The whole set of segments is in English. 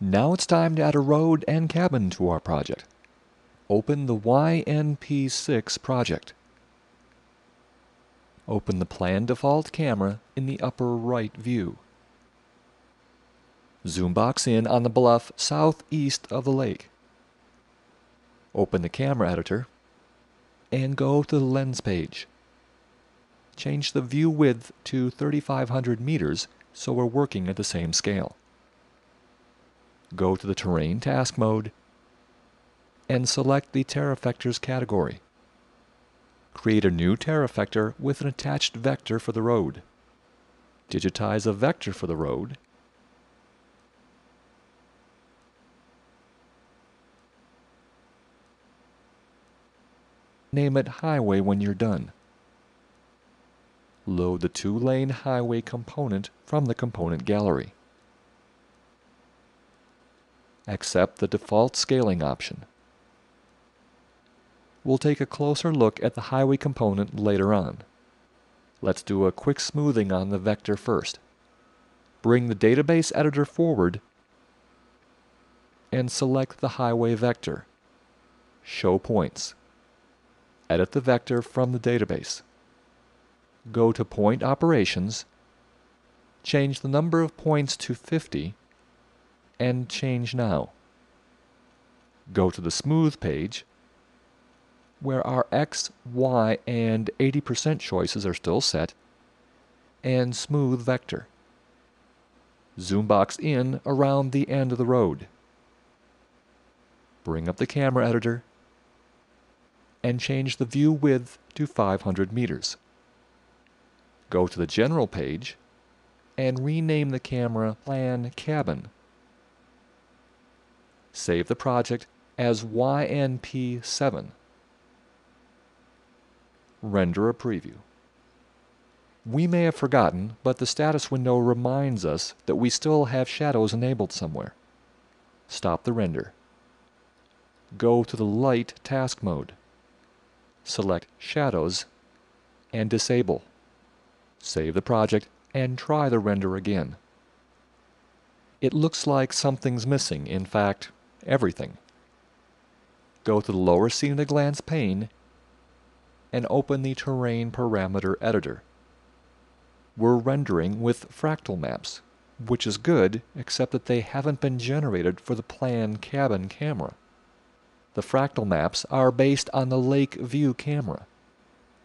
Now it's time to add a road and cabin to our project. Open the YNP6 project. Open the Plan Default camera in the upper right view. Zoom box in on the bluff southeast of the lake. Open the camera editor and go to the lens page. Change the view width to 3,500 meters so we're working at the same scale. Go to the Terrain Task Mode and select the TerraVectors category. Create a new TerraVector with an attached vector for the road. Digitize a vector for the road. Name it Highway when you're done. Load the two-lane highway component from the component gallery. Accept the default scaling option. We'll take a closer look at the highway component later on. Let's do a quick smoothing on the vector first. Bring the database editor forward and select the highway vector. Show points. Edit the vector from the database. Go to Point Operations, change the number of points to 50, and Change Now. Go to the Smooth page, where our X, Y, and 80% choices are still set, and Smooth Vector. Zoom box in around the end of the road. Bring up the camera editor and change the view width to 500 meters. Go to the General page and rename the camera Plan Cabin. Save the project as YNP7. Render a preview. We may have forgotten, but the status window reminds us that we still have shadows enabled somewhere. Stop the render. Go to the Light Task Mode. Select Shadows and Disable. Save the project and try the render again. It looks like something's missing, in fact, everything. Go to the lower scene at a glance pane and open the Terrain Parameter Editor. We're rendering with fractal maps, which is good, except that they haven't been generated for the Plan Cabin camera. The fractal maps are based on the Lake View camera.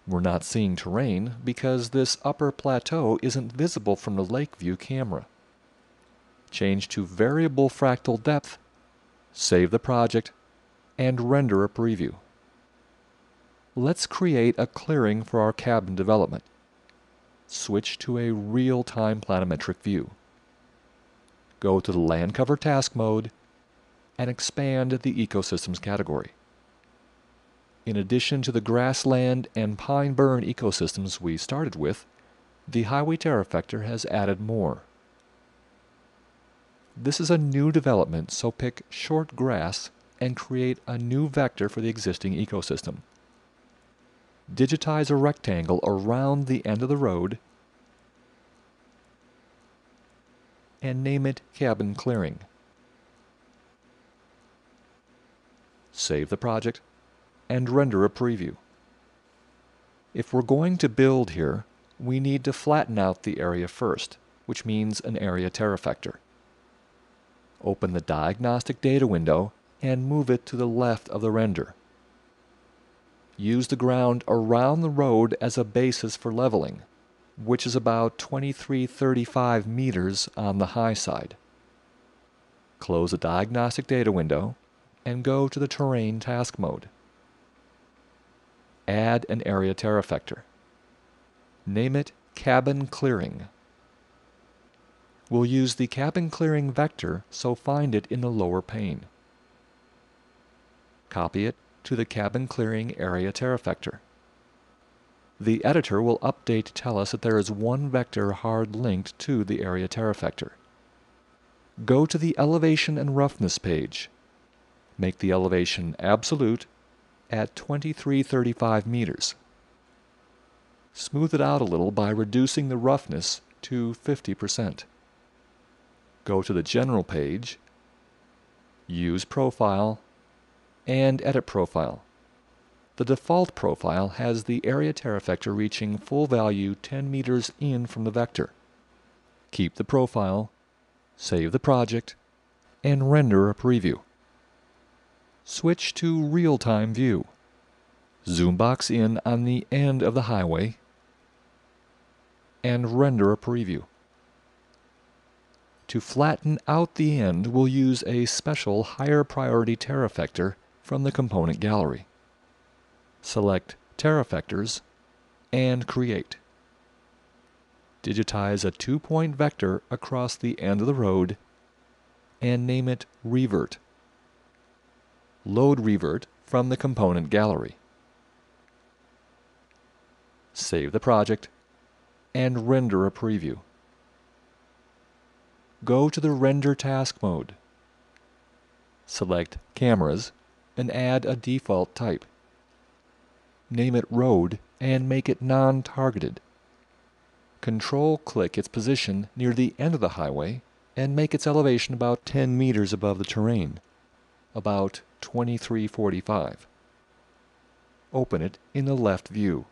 We're not seeing terrain because this upper plateau isn't visible from the Lake View camera. Change to Variable Fractal Depth, save the project, and render a preview. Let's create a clearing for our cabin development. Switch to a real-time planimetric view. Go to the Land Cover Task Mode and expand the Ecosystems category. In addition to the grassland and pine burn ecosystems we started with, the Highway TerraVector has added more. This is a new development, so pick short grass and create a new vector for the existing ecosystem. Digitize a rectangle around the end of the road and name it Cabin Clearing. Save the project and render a preview. If we're going to build here, we need to flatten out the area first, which means an area TerraVector. Open the Diagnostic Data window and move it to the left of the render. Use the ground around the road as a basis for leveling, which is about 2335 meters on the high side. Close the Diagnostic Data window and go to the Terrain Task Mode. Add an area TerraVector. Name it Cabin Clearing. We'll use the Cabin Clearing vector, so find it in the lower pane. Copy it to the Cabin Clearing area TerraVector. The editor will update to tell us that there is one vector hard linked to the area TerraVector. Go to the Elevation and Roughness page. Make the elevation absolute at 2335 meters. Smooth it out a little by reducing the roughness to 50%. Go to the General page Use Profile and Edit Profile. The default profile has the area tear effector reaching full value 10 meters in from the vector. Keep the profile, save the project, and render a preview. Switch to Real-Time View. Zoom box in on the end of the highway and render a preview. To flatten out the end, we'll use a special higher priority tear effector from the component gallery. Select Tear Effectors and Create. Digitize a 2-point vector across the end of the road and name it Revert. Load Revert from the component gallery. Save the project and render a preview. Go to the Render Task mode. Select Cameras and add a default type. Name it Road and make it non-targeted. Control-click its position near the end of the highway and make its elevation about 10 meters above the terrain, about 2345. Open it in the left view.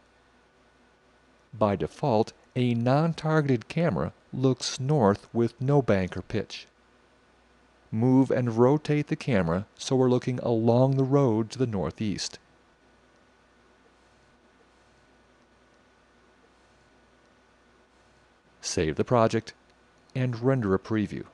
By default, a non-targeted camera looks north with no bank or pitch. Move and rotate the camera so we're looking along the road to the northeast. Save the project and render a preview.